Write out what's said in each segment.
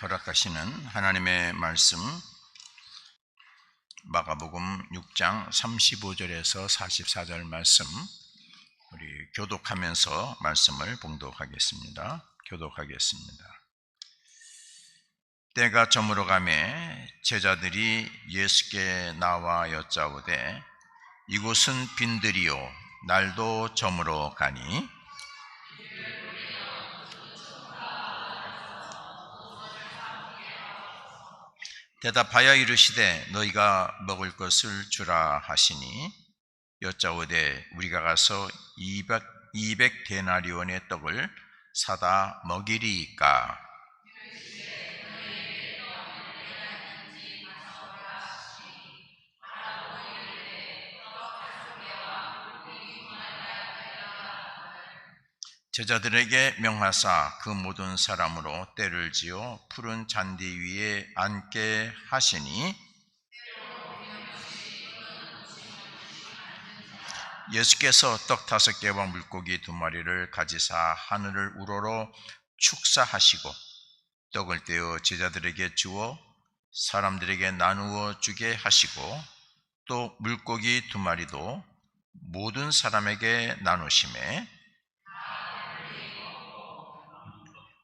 허락하시는 하나님의 말씀, 마가복음 6장 35절에서 44절 말씀, 우리 교독하면서 말씀을 봉독하겠습니다. 교독하겠습니다. 때가 저물어 가매 제자들이 예수께 나와 여짜오되 이곳은 빈들이요 날도 저물어 가니 대답하여 이르시되 너희가 먹을 것을 주라 하시니 여짜오되 우리가 가서 200 데나리온의 떡을 사다 먹이리이까. 제자들에게 명하사 그 모든 사람으로 때를 지어 푸른 잔디 위에 앉게 하시니 예수께서 떡 5개와 물고기 2마리를 가지사 하늘을 우러러 축사하시고 떡을 떼어 제자들에게 주어 사람들에게 나누어 주게 하시고 또 물고기 2마리도 모든 사람에게 나누시매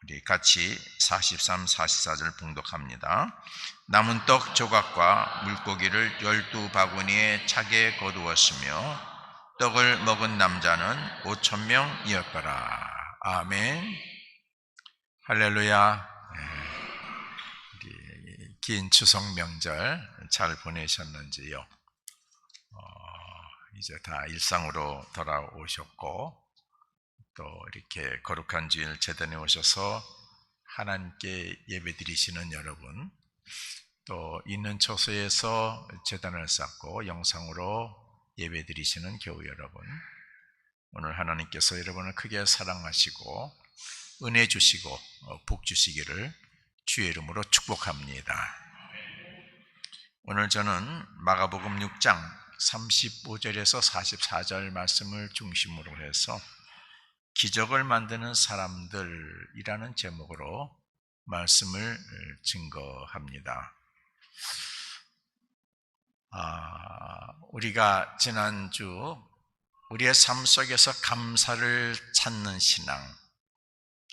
우리 같이 43, 44절 봉독합니다. 남은 떡 조각과 물고기를 12바구니에 차게 거두었으며 떡을 먹은 남자는 5,000명이었더라. 아멘. 할렐루야. 긴 추석 명절 잘 보내셨는지요? 이제 다 일상으로 돌아오셨고 또 이렇게 거룩한 주일 제단에 오셔서 하나님께 예배드리시는 여러분, 또 있는 처소에서 제단을 쌓고 영상으로 예배드리시는 교우 여러분, 오늘 하나님께서 여러분을 크게 사랑하시고 은혜 주시고 복 주시기를 주의 이름으로 축복합니다. 오늘 저는 마가복음 6장 35절에서 44절 말씀을 중심으로 해서 기적을 만드는 사람들이라는 제목으로 말씀을 증거합니다. 우리가 지난주 우리의 삶 속에서 감사를 찾는 신앙,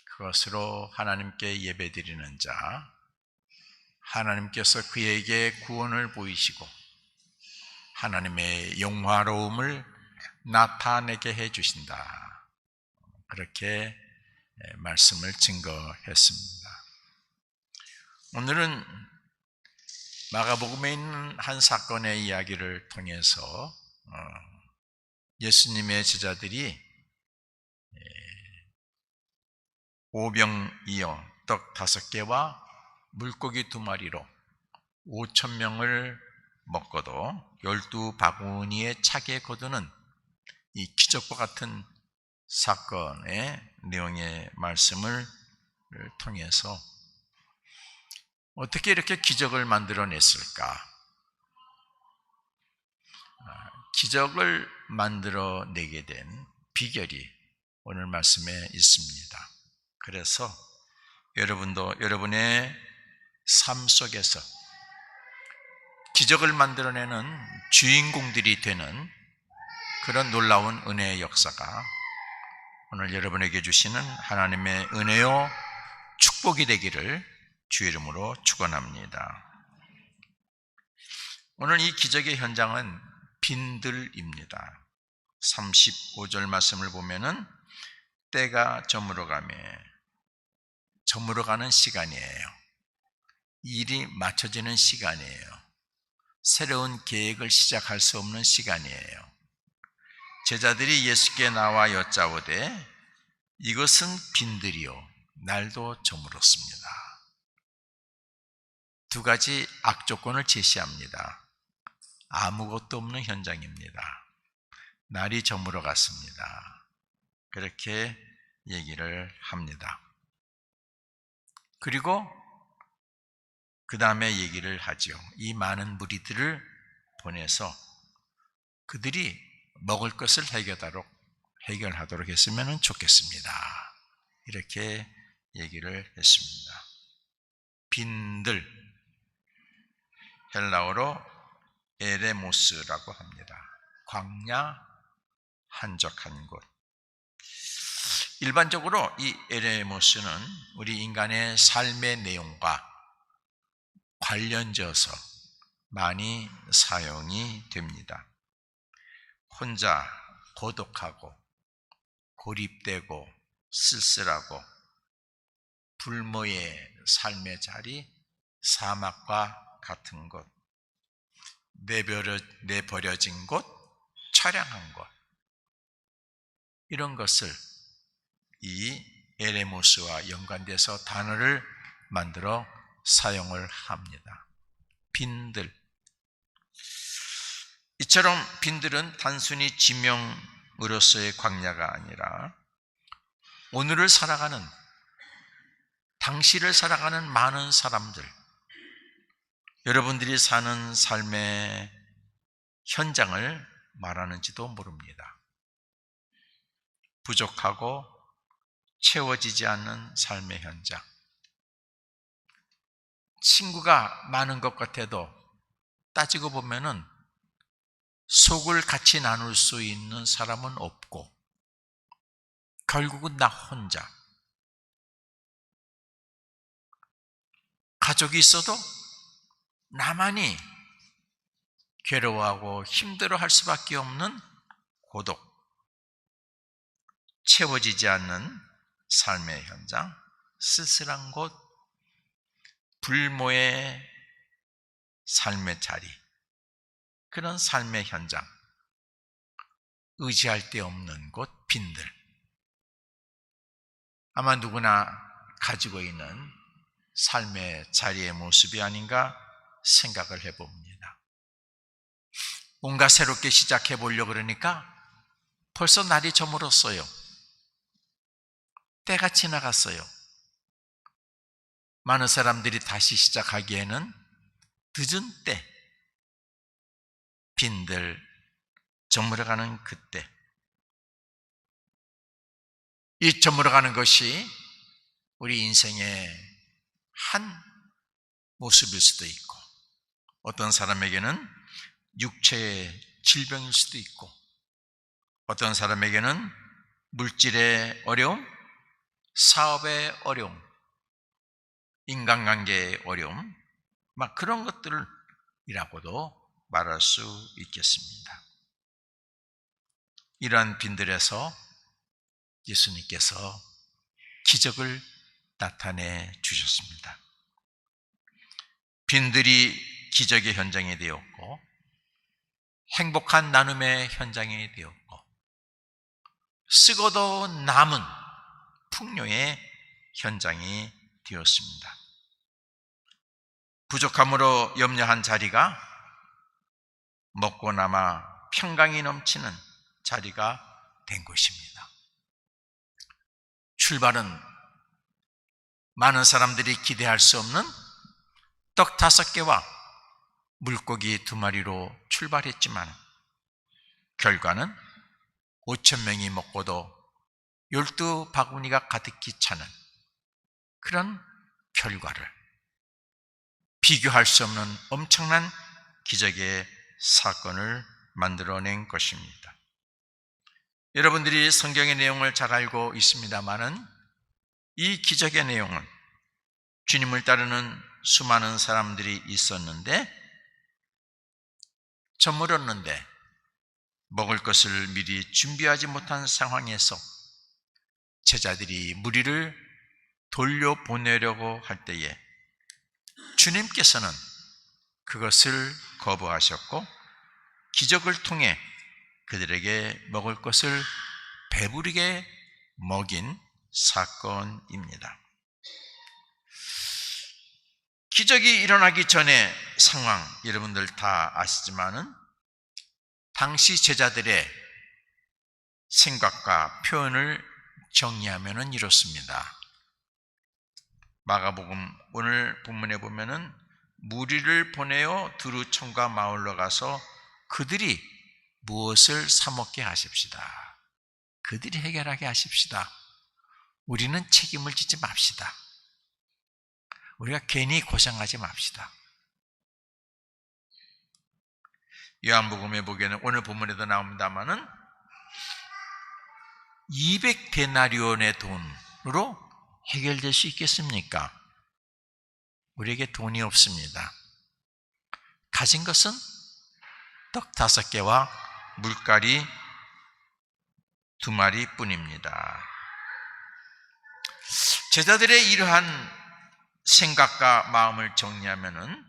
그것으로 하나님께 예배드리는 자, 하나님께서 그에게 구원을 보이시고 하나님의 영화로움을 나타내게 해주신다, 그렇게 말씀을 증거했습니다. 오늘은 마가복음에 있는 한 사건의 이야기를 통해서 예수님의 제자들이 오병이어 떡 5개와 물고기 2마리로 5,000명을 먹고도 12바구니에 차게 거두는 이 기적과 같은 사건의 내용의 말씀을 통해서 어떻게 이렇게 기적을 만들어냈을까? 기적을 만들어내게 된 비결이 오늘 말씀에 있습니다. 그래서 여러분도 여러분의 삶 속에서 기적을 만들어내는 주인공들이 되는 그런 놀라운 은혜의 역사가 오늘 여러분에게 주시는 하나님의 은혜요 축복이 되기를 주의 이름으로 축원합니다. 오늘 이 기적의 현장은 빈들입니다. 35절 말씀을 보면은 때가 저물어가며, 저물어가는 시간이에요. 일이 맞춰지는 시간이에요. 새로운 계획을 시작할 수 없는 시간이에요. 제자들이 예수께 나와 여짜오되 이것은 빈들이요 날도 저물었습니다. 2가지 악조건을 제시합니다. 아무것도 없는 현장입니다. 날이 저물어 갔습니다. 그렇게 얘기를 합니다. 그리고 그 다음에 얘기를 하죠. 이 많은 무리들을 보내서 그들이 먹을 것을 해결하도록 했으면 좋겠습니다. 이렇게 얘기를 했습니다. 빈들, 헬라어로 에레모스라고 합니다. 광야, 한적한 곳. 일반적으로 이 에레모스는 우리 인간의 삶의 내용과 관련져서 많이 사용이 됩니다. 혼자 고독하고 고립되고 쓸쓸하고 불모의 삶의 자리, 사막과 같은 곳, 내버려진 곳, 처량한 곳, 이런 것을 이 에레모스와 연관돼서 단어를 만들어 사용을 합니다. 빈들. 이처럼 빈들은 단순히 지명으로서의 광야가 아니라 오늘을 살아가는, 당시를 살아가는 많은 사람들, 여러분들이 사는 삶의 현장을 말하는지도 모릅니다. 부족하고 채워지지 않는 삶의 현장. 친구가 많은 것 같아도 따지고 보면은 속을 같이 나눌 수 있는 사람은 없고 결국은 나 혼자. 가족이 있어도 나만이 괴로워하고 힘들어할 수밖에 없는 고독, 채워지지 않는 삶의 현장, 쓸쓸한 곳, 불모의 삶의 자리, 그런 삶의 현장, 의지할 데 없는 곳, 빈들. 아마 누구나 가지고 있는 삶의 자리의 모습이 아닌가 생각을 해봅니다. 뭔가 새롭게 시작해 보려고 그러니까 벌써 날이 저물었어요. 때가 지나갔어요. 많은 사람들이 다시 시작하기에는 늦은 때, 빈들 저물어가는 그때. 이 저물어가는 것이 우리 인생의 한 모습일 수도 있고, 어떤 사람에게는 육체의 질병일 수도 있고, 어떤 사람에게는 물질의 어려움, 사업의 어려움, 인간관계의 어려움, 막 그런 것들이라고도 말할 수 있겠습니다. 이러한 빈들에서 예수님께서 기적을 나타내 주셨습니다. 빈들이 기적의 현장이 되었고, 행복한 나눔의 현장이 되었고, 쓰고도 남은 풍요의 현장이 되었습니다. 부족함으로 염려한 자리가 먹고 남아 평강이 넘치는 자리가 된 것입니다. 출발은 많은 사람들이 기대할 수 없는 떡 5개와 물고기 2마리로 출발했지만 결과는 5,000명이 먹고도 12바구니가 가득히 차는 그런 결과를, 비교할 수 없는 엄청난 기적의 사건을 만들어낸 것입니다. 여러분들이 성경의 내용을 잘 알고 있습니다마는 이 기적의 내용은 주님을 따르는 수많은 사람들이 있었는데, 저물었는데 먹을 것을 미리 준비하지 못한 상황에서 제자들이 무리를 돌려보내려고 할 때에 주님께서는 그것을 거부하셨고 기적을 통해 그들에게 먹을 것을 배부르게 먹인 사건입니다. 기적이 일어나기 전에 상황 여러분들 다 아시지만은 당시 제자들의 생각과 표현을 정리하면은 이렇습니다. 마가복음 오늘 본문에 보면은 무리를 보내어 두루청과 마을로 가서 그들이 무엇을 사 먹게 하십시다. 그들이 해결하게 하십시다. 우리는 책임을 지지 맙시다. 우리가 괜히 고생하지 맙시다. 요한복음에 보기에는 오늘 본문에도 나옵니다마는 200데나리온의 돈으로 해결될 수 있겠습니까? 우리에게 돈이 없습니다. 가진 것은 떡 5개와 물가리 2마리 뿐입니다. 제자들의 이러한 생각과 마음을 정리하면은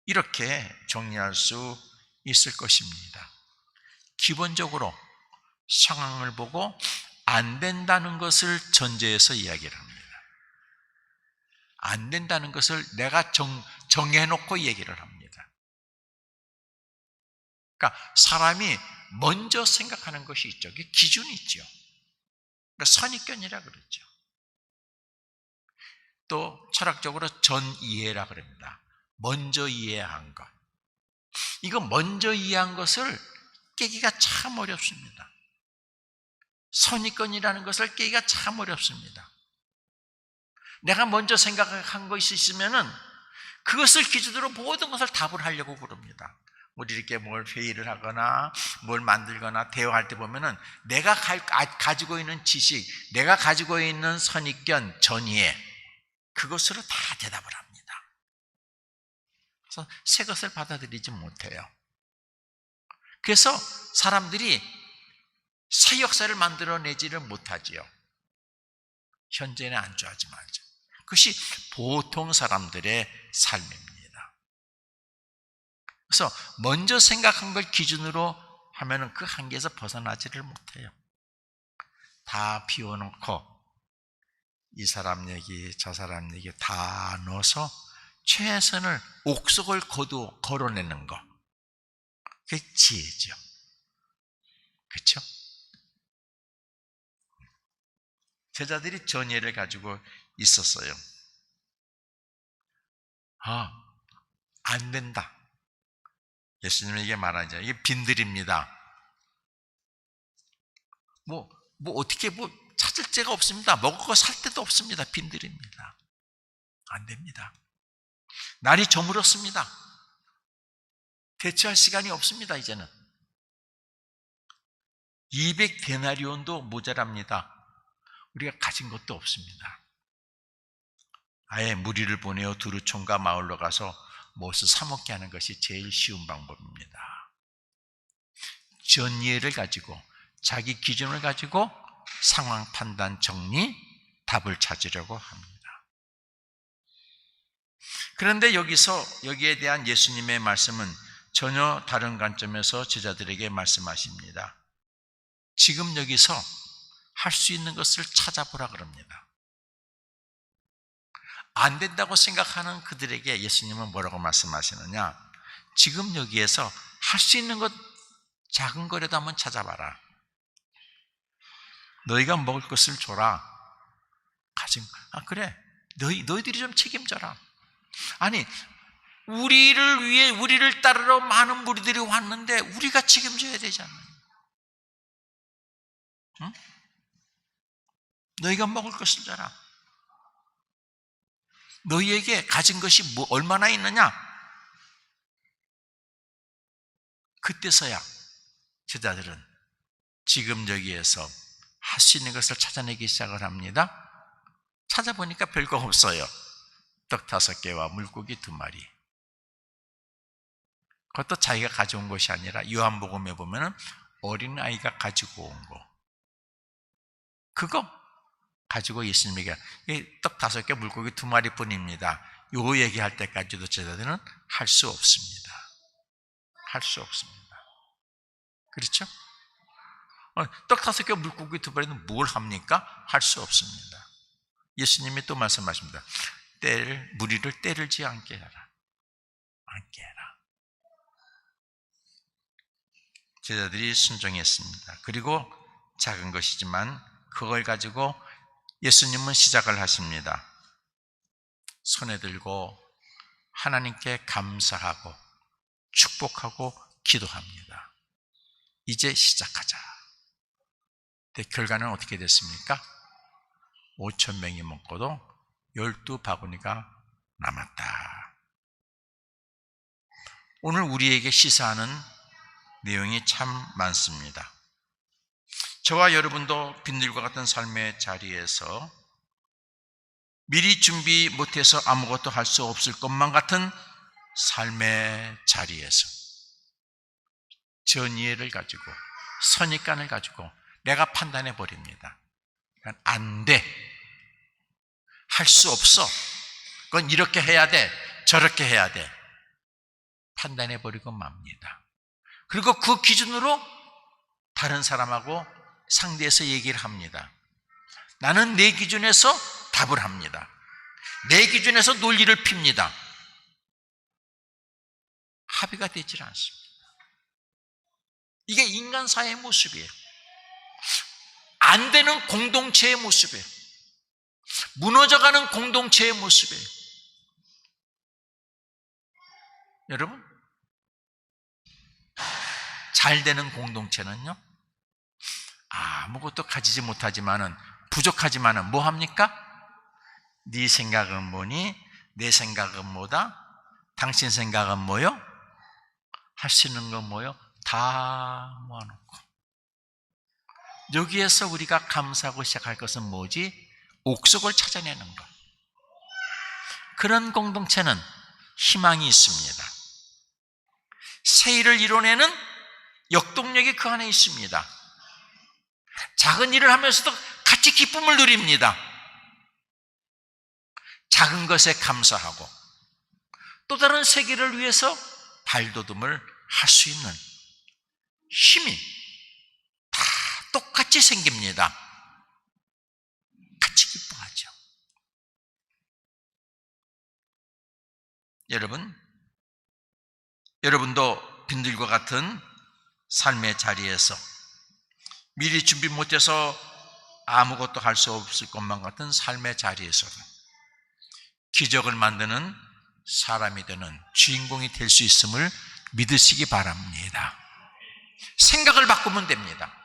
이렇게 정리할 수 있을 것입니다. 기본적으로 상황을 보고 안 된다는 것을 전제해서 이야기를 합니다. 안 된다는 것을 내가 정해놓고 얘기를 합니다. 그러니까 사람이 먼저 생각하는 것이 있죠. 그게 기준이 있죠. 그러니까 선입견이라 그러죠. 또 철학적으로 전이해라 그럽니다. 먼저 이해한 것. 이거 먼저 이해한 것을 깨기가 참 어렵습니다. 선입견이라는 것을 깨기가 참 어렵습니다. 내가 먼저 생각한 것이 있으면은 그것을 기준으로 모든 것을 답을 하려고 그럽니다. 우리 이렇게 뭘 회의를 하거나 뭘 만들거나 대화할 때 보면은 내가 가지고 있는 지식, 내가 가지고 있는 선입견, 전이해, 그것으로 다 대답을 합니다. 그래서 새 것을 받아들이지 못해요. 그래서 사람들이 새 역사를 만들어내지를 못하지요. 현재는 안주하지 말죠. 그것이 보통 사람들의 삶입니다. 그래서 먼저 생각한 걸 기준으로 하면은 그 한계에서 벗어나지를 못해요. 다 비워놓고 이 사람 얘기, 저 사람 얘기 다 넣어서 최선을 옥석을 걸어내는 거. 그게 지혜죠. 그렇죠? 제자들이 전예를 가지고 있었어요. 안 된다. 예수님에게 말하죠. 이게 빈들입니다. 어떻게 찾을 데가 없습니다. 먹을 거 살 데도 없습니다. 빈들입니다. 안 됩니다. 날이 저물었습니다. 대처할 시간이 없습니다. 이제는 200데나리온도 모자랍니다. 우리가 가진 것도 없습니다. 아예 무리를 보내어 두루촌과 마을로 가서 무엇을 사먹게 하는 것이 제일 쉬운 방법입니다. 전이해를 가지고 자기 기준을 가지고 상황 판단 정리 답을 찾으려고 합니다. 그런데 여기에 대한 예수님의 말씀은 전혀 다른 관점에서 제자들에게 말씀하십니다. 지금 여기서 할 수 있는 것을 찾아보라 그럽니다. 안 된다고 생각하는 그들에게 예수님은 뭐라고 말씀하시느냐? 지금 여기에서 할 수 있는 것 작은 거라도 한번 찾아봐라. 너희가 먹을 것을 줘라. 그래. 너희들이 좀 책임져라. 아니, 우리를 위해 우리를 따르러 많은 무리들이 왔는데 우리가 책임져야 되잖아요. 응? 너희가 먹을 것을 줘라. 너희에게 가진 것이 얼마나 있느냐? 그때서야 제자들은 지금 여기에서 할 수 있는 것을 찾아내기 시작을 합니다. 찾아보니까 별거 없어요. 떡 5개와 물고기 2마리. 그것도 자기가 가져온 것이 아니라 요한복음에 보면은 어린아이가 가지고 온 거. 그거 가지고 예수님에게 떡 5개 물고기 2마리 뿐입니다. 요 얘기할 때까지도 제자들은 할 수 없습니다. 할 수 없습니다. 그렇죠? 떡 5개 물고기 2마리는 뭘 합니까? 할 수 없습니다. 예수님이 또 말씀하십니다. 무리를 때리지 않게 해라. 않게 해라. 제자들이 순종했습니다. 그리고 작은 것이지만 그걸 가지고 예수님은 시작을 하십니다. 손에 들고 하나님께 감사하고 축복하고 기도합니다. 이제 시작하자. 근데 결과는 어떻게 됐습니까? 5,000명이 먹고도 12바구니가 남았다. 오늘 우리에게 시사하는 내용이 참 많습니다. 저와 여러분도 빈들과 같은 삶의 자리에서 미리 준비 못해서 아무것도 할 수 없을 것만 같은 삶의 자리에서 전이해를 가지고 선입관을 가지고 내가 판단해 버립니다. 안 돼. 할 수 없어. 그건 이렇게 해야 돼. 저렇게 해야 돼. 판단해 버리고 맙니다. 그리고 그 기준으로 다른 사람하고 상대해서 얘기를 합니다. 나는 내 기준에서 답을 합니다. 내 기준에서 논리를 핍니다. 합의가 되질 않습니다. 이게 인간 사회의 모습이에요. 안 되는 공동체의 모습이에요. 무너져가는 공동체의 모습이에요. 여러분, 잘 되는 공동체는요, 아무것도 가지지 못하지만은, 부족하지만은 뭐 합니까? 네 생각은 뭐니? 내 생각은 뭐다? 당신 생각은 뭐요? 할 수 있는 건 뭐요? 다 모아놓고. 여기에서 우리가 감사하고 시작할 것은 뭐지? 옥석을 찾아내는 것. 그런 공동체는 희망이 있습니다. 새 일을 이뤄내는 역동력이 그 안에 있습니다. 작은 일을 하면서도 같이 기쁨을 누립니다. 작은 것에 감사하고 또 다른 세계를 위해서 발돋움을 할 수 있는 힘이 다 똑같이 생깁니다. 같이 기뻐하죠. 여러분도 빈들과 같은 삶의 자리에서 미리 준비 못해서 아무것도 할 수 없을 것만 같은 삶의 자리에서도 기적을 만드는 사람이 되는 주인공이 될 수 있음을 믿으시기 바랍니다. 생각을 바꾸면 됩니다.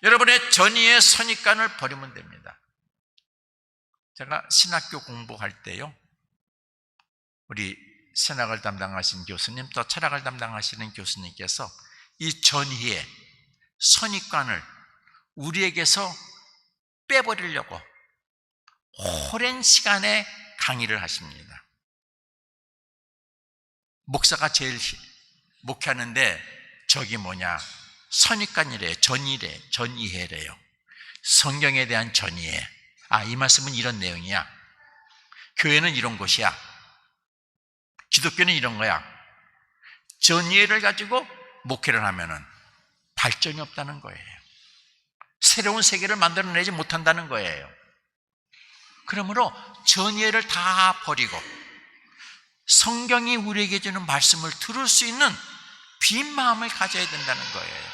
여러분의 전의의 선입관을 버리면 됩니다. 제가 신학교 공부할 때요, 우리 신학을 담당하신 교수님, 또 철학을 담당하시는 교수님께서 이 전의의 선입관을 우리에게서 빼버리려고 오랜 시간에 강의를 하십니다. 목사가 제일 목회하는데 저기 선입관이래요. 전이해래요. 성경에 대한 전이해. 이 말씀은 이런 내용이야. 교회는 이런 곳이야. 기독교는 이런 거야. 전이해를 가지고 목회를 하면은 발전이 없다는 거예요. 새로운 세계를 만들어내지 못한다는 거예요. 그러므로 전이해를 다 버리고 성경이 우리에게 주는 말씀을 들을 수 있는 빈 마음을 가져야 된다는 거예요.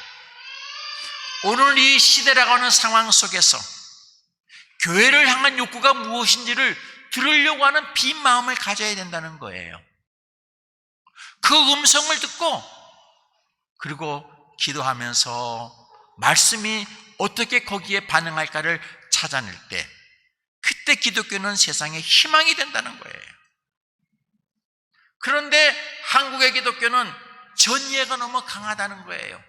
오늘 이 시대라고 하는 상황 속에서 교회를 향한 욕구가 무엇인지를 들으려고 하는 빈 마음을 가져야 된다는 거예요. 그 음성을 듣고 그리고 기도하면서 말씀이 어떻게 거기에 반응할까를 찾아낼 때 그때 기독교는 세상에 희망이 된다는 거예요. 그런데 한국의 기독교는 전이해가 너무 강하다는 거예요.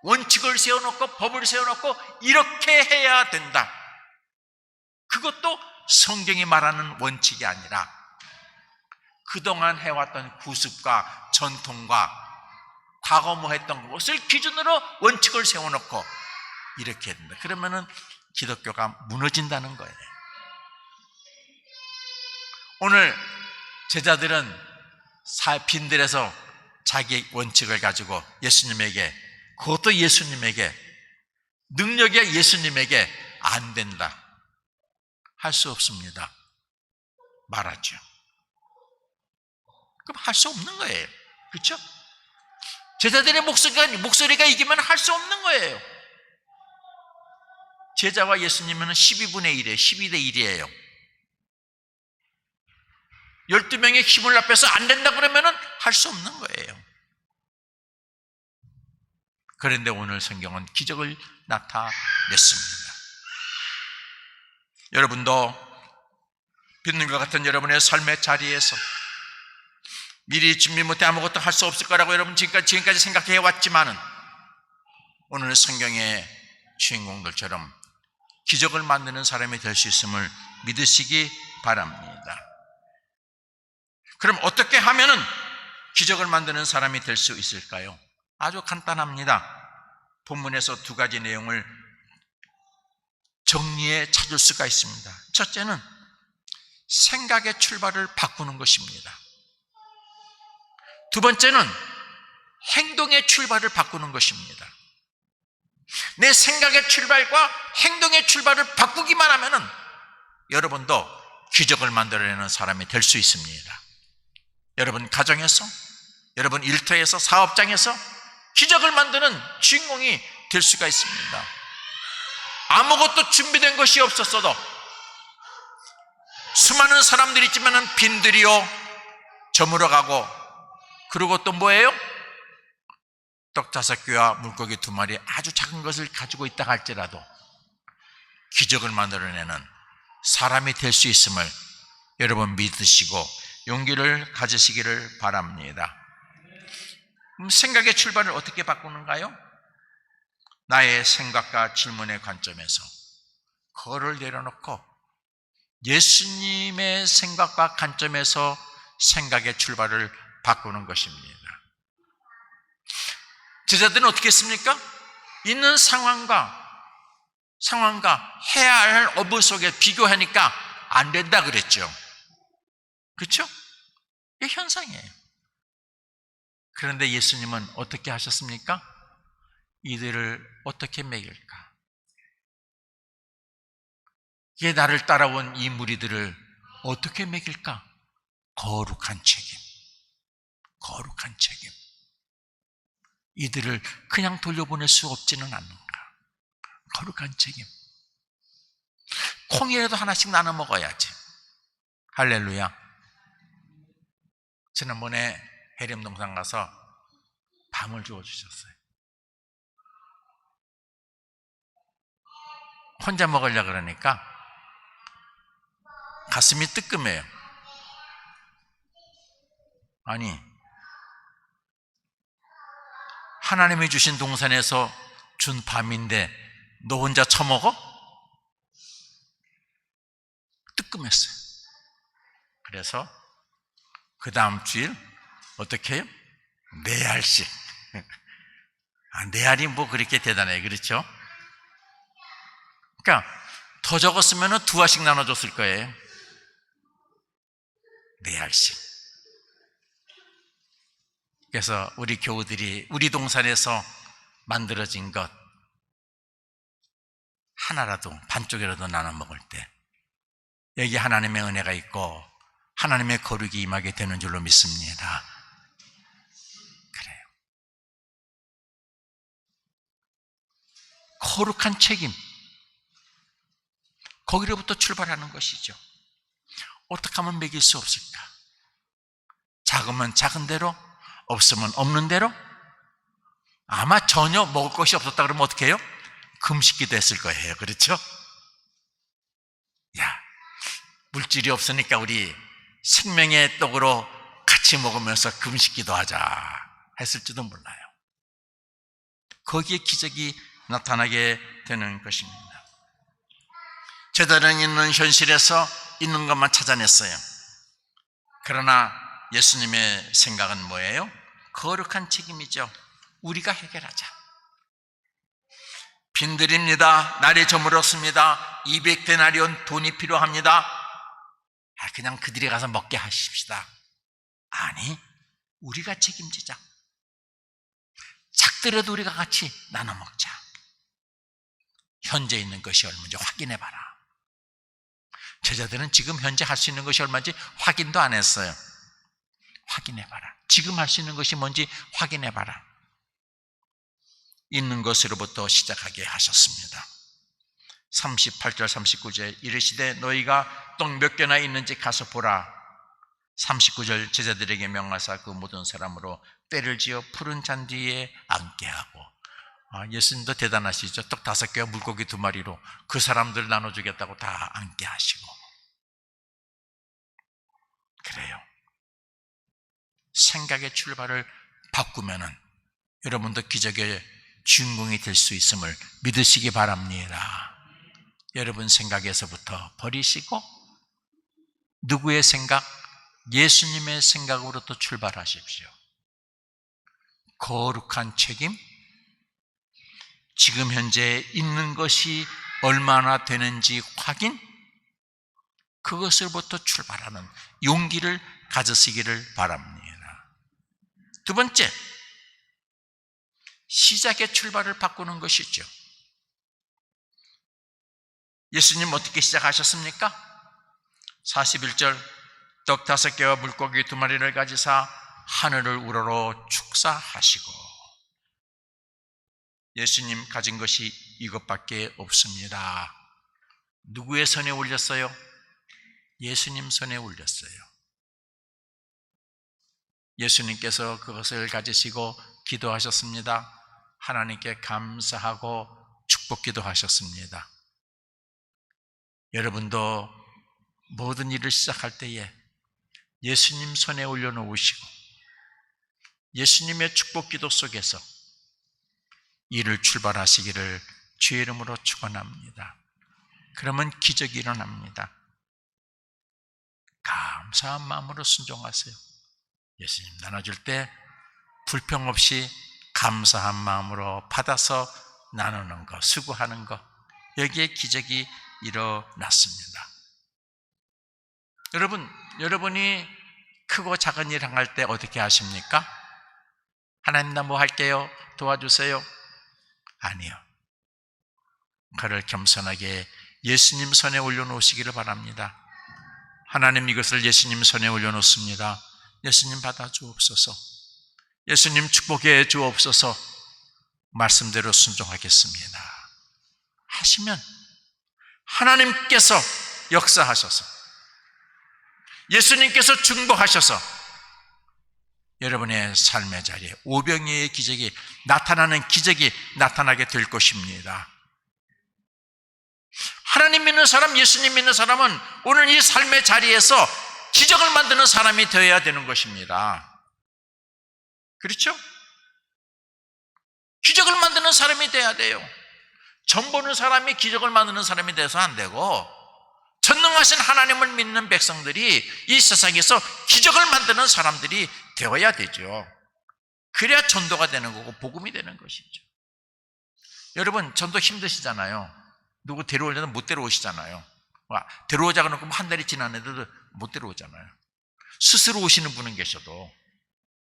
원칙을 세워놓고 법을 세워놓고 이렇게 해야 된다. 그것도 성경이 말하는 원칙이 아니라 그동안 해왔던 구습과 전통과 과거 뭐 했던 것을 기준으로 원칙을 세워놓고 이렇게 해야 된다. 그러면은 기독교가 무너진다는 거예요. 오늘 제자들은 빈들에서 자기 원칙을 가지고 예수님에게, 그것도 예수님에게, 능력이 예수님에게 안 된다, 할 수 없습니다 말하죠. 그럼 할 수 없는 거예요. 그렇죠? 제자들의 목소리가 이기면 할 수 없는 거예요. 제자와 예수님은 12분의 1이에요. 12대 1이에요. 12명의 힘을 합해서 안 된다 그러면은 할 수 없는 거예요. 그런데 오늘 성경은 기적을 나타냈습니다. 여러분도 빚는 것 같은 여러분의 삶의 자리에서 미리 준비 못해 아무것도 할 수 없을 거라고 여러분 지금까지 생각해 왔지만은 오늘 성경의 주인공들처럼 기적을 만드는 사람이 될 수 있음을 믿으시기 바랍니다. 그럼 어떻게 하면은 기적을 만드는 사람이 될 수 있을까요? 아주 간단합니다. 본문에서 두 가지 내용을 정리해 찾을 수가 있습니다. 첫째는 생각의 출발을 바꾸는 것입니다. 두 번째는 행동의 출발을 바꾸는 것입니다. 내 생각의 출발과 행동의 출발을 바꾸기만 하면은 여러분도 기적을 만들어내는 사람이 될 수 있습니다. 여러분 가정에서, 여러분 일터에서, 사업장에서 기적을 만드는 주인공이 될 수가 있습니다. 아무것도 준비된 것이 없었어도 수많은 사람들이 있지만은 빈들이요 저물어가고, 그리고 또 뭐예요? 떡 5개와 물고기 2마리 아주 작은 것을 가지고 있다 할지라도 기적을 만들어내는 사람이 될 수 있음을 여러분 믿으시고 용기를 가지시기를 바랍니다. 생각의 출발을 어떻게 바꾸는가요? 나의 생각과 질문의 관점에서 그거를 내려놓고 예수님의 생각과 관점에서 생각의 출발을 바꾸는 것입니다. 제자들은 어떻게 했습니까? 있는 상황과 해야 할 업무 속에 비교하니까 안 된다 그랬죠. 그렇죠? 이게 현상이에요. 그런데 예수님은 어떻게 하셨습니까? 이들을 어떻게 먹일까? 이게 나를 따라온 이 무리들을 어떻게 먹일까? 거룩한 책임. 이들을 그냥 돌려보낼 수 없지는 않는가? 거룩한 책임. 콩이라도 하나씩 나눠 먹어야지. 할렐루야. 지난번에 해림동산 가서 밤을 주워주셨어요. 혼자 먹으려고 그러니까 가슴이 뜨끔해요. 아니, 하나님이 주신 동산에서 준 밤인데 너 혼자 처먹어? 뜨끔했어요. 그래서 그 다음 주일 어떻게 해요? 4알씩. 4알이 뭐 그렇게 대단해요. 그렇죠? 그러니까 더 적었으면 2알씩 나눠줬을 거예요. 4알씩. 그래서 우리 교우들이 우리 동산에서 만들어진 것 하나라도, 반쪽이라도 나눠 먹을 때 여기 하나님의 은혜가 있고 하나님의 거룩이 임하게 되는 줄로 믿습니다. 그래요. 거룩한 책임, 거기로부터 출발하는 것이죠. 어떻게 하면 먹일 수 없을까? 작으면 작은 대로, 없으면 없는 대로. 아마 전혀 먹을 것이 없었다 그러면 어떻게 해요? 금식기도 했을 거예요. 그렇죠? 야, 물질이 없으니까 우리 생명의 떡으로 같이 먹으면서 금식기도 하자 했을지도 몰라요. 거기에 기적이 나타나게 되는 것입니다. 제자들은 있는 현실에서 있는 것만 찾아냈어요. 그러나 예수님의 생각은 뭐예요? 거룩한 책임이죠. 우리가 해결하자. 빈들입니다. 날이 저물었습니다. 200데나리온 돈이 필요합니다. 그냥 그들이 가서 먹게 하십시다. 아니, 우리가 책임지자. 작더라도 우리가 같이 나눠 먹자. 현재 있는 것이 얼마인지 확인해봐라. 제자들은 지금 현재 할 수 있는 것이 얼마인지 확인도 안 했어요. 확인해봐라. 지금 할 수 있는 것이 뭔지 확인해봐라. 있는 것으로부터 시작하게 하셨습니다. 38절 39절 이르시되 너희가 떡 몇 개나 있는지 가서 보라. 39절 제자들에게 명하사 그 모든 사람으로 때를 지어 푸른 잔디에 앉게 하고 예수님도 대단하시죠. 떡 5개와 물고기 2마리로 그 사람들 나눠주겠다고 다 앉게 하시고. 그래요. 생각의 출발을 바꾸면은 여러분도 기적의 주인공이 될 수 있음을 믿으시기 바랍니다. 여러분 생각에서부터 버리시고 누구의 생각? 예수님의 생각으로부터 출발하십시오. 거룩한 책임, 지금 현재 있는 것이 얼마나 되는지 확인, 그것으로부터 출발하는 용기를 가지시기를 바랍니다. 2번째, 시작의 출발을 바꾸는 것이죠. 예수님 어떻게 시작하셨습니까? 41절, 떡 5개와 물고기 2마리를 가지사 하늘을 우러러 축사하시고. 예수님 가진 것이 이것밖에 없습니다. 누구의 손에 올렸어요? 예수님 손에 올렸어요. 예수님께서 그것을 가지시고 기도하셨습니다. 하나님께 감사하고 축복기도 하셨습니다. 여러분도 모든 일을 시작할 때에 예수님 손에 올려놓으시고 예수님의 축복기도 속에서 일을 출발하시기를 주의 이름으로 축원합니다. 그러면 기적이 일어납니다. 감사한 마음으로 순종하세요. 예수님 나눠줄 때 불평 없이 감사한 마음으로 받아서 나누는 것, 수고하는 것, 여기에 기적이 일어났습니다. 여러분이 크고 작은 일 행할 때 어떻게 하십니까? 하나님 나 뭐 할게요, 도와주세요. 아니요. 그를 겸손하게 예수님 손에 올려놓으시기를 바랍니다. 하나님 이것을 예수님 손에 올려놓습니다. 예수님 받아주옵소서. 예수님 축복해 주옵소서. 말씀대로 순종하겠습니다 하시면 하나님께서 역사하셔서 예수님께서 중보하셔서 여러분의 삶의 자리에 오병이의 기적이 나타나는 기적이 나타나게 될 것입니다. 하나님 믿는 사람, 예수님 믿는 사람은 오늘 이 삶의 자리에서 기적을 만드는 사람이 되어야 되는 것입니다. 그렇죠? 기적을 만드는 사람이 돼야 돼요. 전 보는 사람이 기적을 만드는 사람이 돼서 안 되고 전능하신 하나님을 믿는 백성들이 이 세상에서 기적을 만드는 사람들이 되어야 되죠. 그래야 전도가 되는 거고 복음이 되는 것이죠. 여러분 전도 힘드시잖아요. 누구 데려오려도 못 데려오시잖아요. 데려오자고 놓고 한 달이 지났는데도 못 데려오잖아요. 스스로 오시는 분은 계셔도.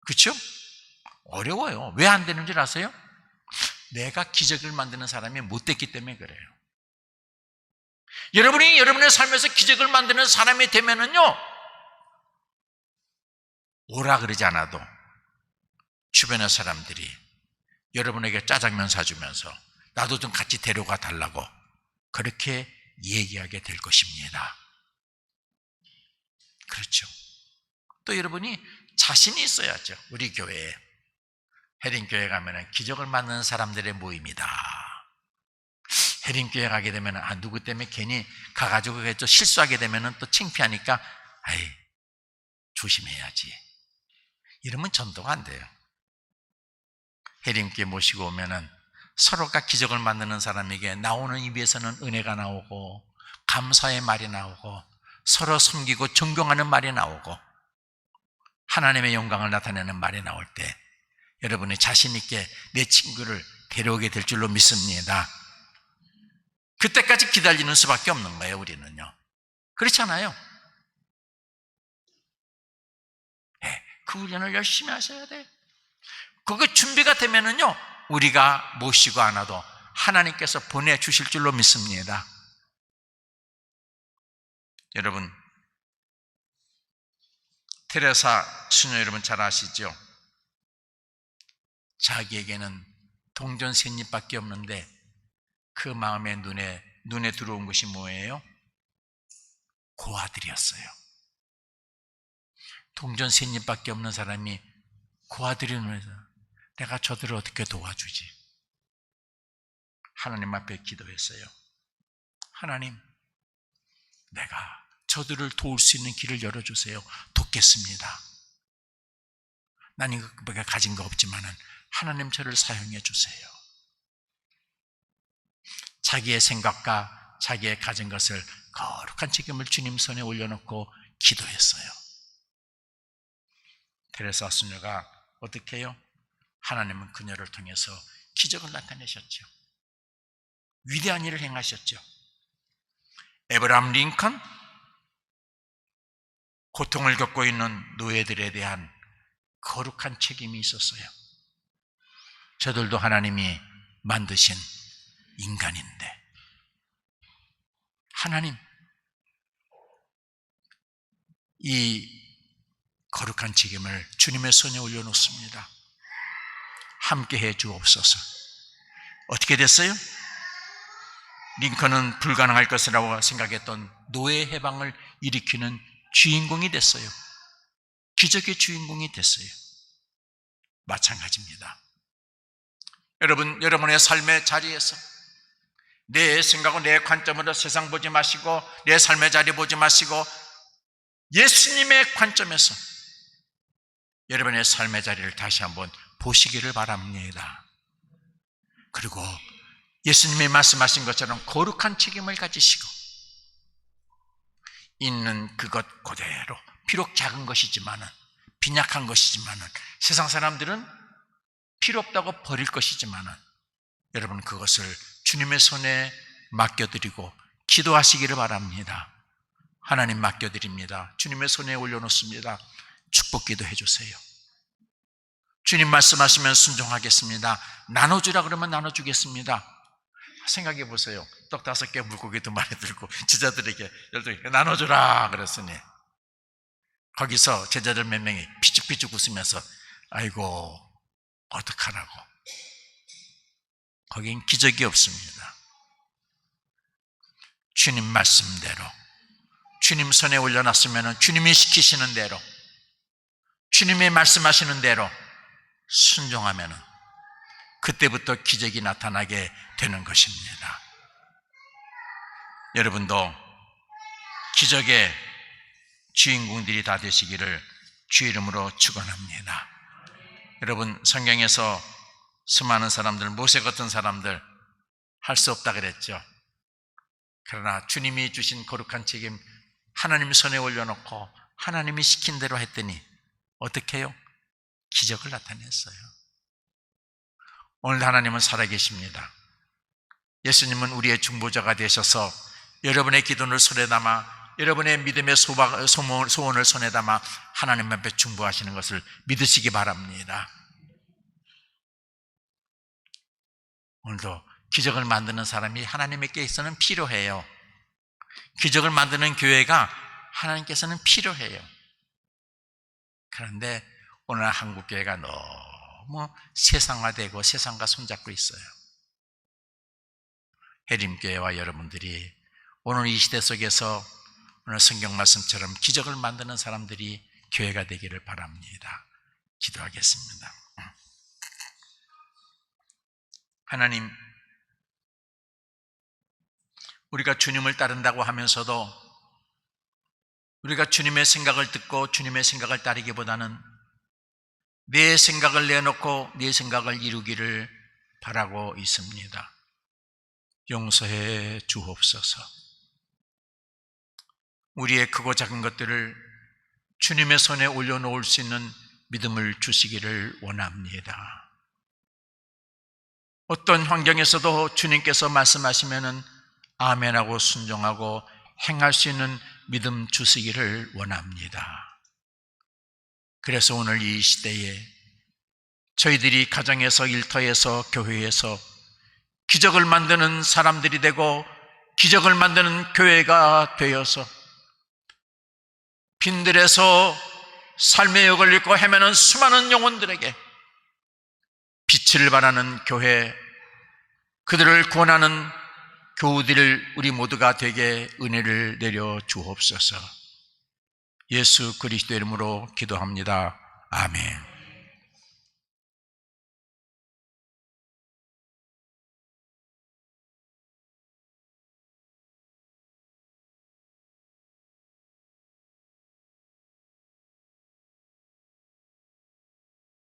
그렇죠? 어려워요. 왜 안 되는 줄 아세요? 내가 기적을 만드는 사람이 못 됐기 때문에 그래요. 여러분이 여러분의 삶에서 기적을 만드는 사람이 되면은요, 오라 그러지 않아도 주변의 사람들이 여러분에게 짜장면 사주면서 나도 좀 같이 데려가 달라고 그렇게 얘기하게 될 것입니다. 그렇죠. 또 여러분이 자신이 있어야죠. 우리 교회에 해림교회 가면은 기적을 만드는 사람들의 모임이다. 해림교회 가게 되면 누구 때문에 괜히 가가지고 또 실수하게 되면 또 창피하니까 조심해야지. 이러면 전도가 안 돼요. 해림교회 모시고 오면은 서로가 기적을 만드는 사람에게 나오는 입에서는 은혜가 나오고 감사의 말이 나오고 서로 섬기고 존경하는 말이 나오고 하나님의 영광을 나타내는 말이 나올 때 여러분이 자신 있게 내 친구를 데려오게 될 줄로 믿습니다. 그때까지 기다리는 수밖에 없는 거예요. 우리는요. 그렇잖아요. 그 훈련을 열심히 하셔야 돼요. 그거 준비가 되면은요, 우리가 모시고 않아도 하나님께서 보내주실 줄로 믿습니다. 여러분, 테레사 수녀 여러분 잘 아시죠? 자기에게는 동전 셋잎밖에 없는데 그 마음의 눈에 들어온 것이 뭐예요? 고아들이었어요. 동전 셋잎밖에 없는 사람이 고아들이 눈에서 내가 저들을 어떻게 도와주지? 하나님 앞에 기도했어요. 하나님, 내가 저들을 도울 수 있는 길을 열어주세요. 돕겠습니다. 난 이거 가진 거 없지만은 하나님 저를 사용해 주세요. 자기의 생각과 자기의 가진 것을 거룩한 책임을 주님 손에 올려놓고 기도했어요. 테레사 수녀가 어떻게 해요? 하나님은 그녀를 통해서 기적을 나타내셨죠. 위대한 일을 행하셨죠. 에브라함 링컨, 고통을 겪고 있는 노예들에 대한 거룩한 책임이 있었어요. 저들도 하나님이 만드신 인간인데, 하나님, 이 거룩한 책임을 주님의 손에 올려놓습니다. 함께해 주옵소서. 어떻게 됐어요? 링컨은 불가능할 것이라고 생각했던 노예 해방을 일으키는 주인공이 됐어요. 기적의 주인공이 됐어요. 마찬가지입니다. 여러분, 여러분의 삶의 자리에서 내 생각과 내 관점으로 세상 보지 마시고, 내 삶의 자리 보지 마시고, 예수님의 관점에서 여러분의 삶의 자리를 다시 한번 보시기를 바랍니다. 그리고 예수님이 말씀하신 것처럼 거룩한 책임을 가지시고, 있는 그것 그대로, 비록 작은 것이지만은, 빈약한 것이지만은, 세상 사람들은 필요 없다고 버릴 것이지만은, 여러분 그것을 주님의 손에 맡겨드리고 기도하시기를 바랍니다. 하나님 맡겨드립니다. 주님의 손에 올려놓습니다. 축복기도 해주세요. 주님 말씀하시면 순종하겠습니다. 나눠주라 그러면 나눠주겠습니다. 생각해 보세요. 떡 5개, 물고기 2마리 들고 제자들에게 12개 나눠주라 그랬으니, 거기서 제자들 몇 명이 피죽피죽 웃으면서 아이고 어떡하라고. 거긴 기적이 없습니다. 주님 말씀대로, 주님 손에 올려놨으면 주님이 시키시는 대로, 주님이 말씀하시는 대로 순종하면 그때부터 기적이 나타나게 되는 것입니다. 여러분도 기적의 주인공들이 다 되시기를 주 이름으로 축원합니다. 여러분, 성경에서 수많은 사람들, 모세 같은 사람들 할 수 없다 그랬죠. 그러나 주님이 주신 거룩한 책임 하나님 손에 올려놓고 하나님이 시킨 대로 했더니 어떻게 해요? 기적을 나타냈어요. 오늘 하나님은 살아계십니다. 예수님은 우리의 중보자가 되셔서 여러분의 기도를 손에 담아, 여러분의 믿음의 소원을 손에 담아 하나님 앞에 중보하시는 것을 믿으시기 바랍니다. 오늘도 기적을 만드는 사람이 하나님께서는 필요해요. 기적을 만드는 교회가 하나님께서는 필요해요. 그런데 오늘 한국교회가 너무 세상화되고 세상과 손잡고 있어요. 해림교회와 여러분들이 오늘 이 시대 속에서 오늘 성경 말씀처럼 기적을 만드는 사람들이 교회가 되기를 바랍니다. 기도하겠습니다. 하나님, 우리가 주님을 따른다고 하면서도 우리가 주님의 생각을 듣고 주님의 생각을 따르기보다는 내 생각을 내놓고 내 생각을 이루기를 바라고 있습니다. 용서해 주옵소서. 우리의 크고 작은 것들을 주님의 손에 올려놓을 수 있는 믿음을 주시기를 원합니다. 어떤 환경에서도 주님께서 말씀하시면은 아멘하고 순종하고 행할 수 있는 믿음 주시기를 원합니다. 그래서 오늘 이 시대에 저희들이 가정에서, 일터에서, 교회에서 기적을 만드는 사람들이 되고 기적을 만드는 교회가 되어서 빈들에서 삶의 역을 잃고 헤매는 수많은 영혼들에게 빛을 발하는 교회, 그들을 구원하는 교우들 우리 모두가 되게 은혜를 내려 주옵소서. 예수 그리스도 이름으로 기도합니다. 아멘.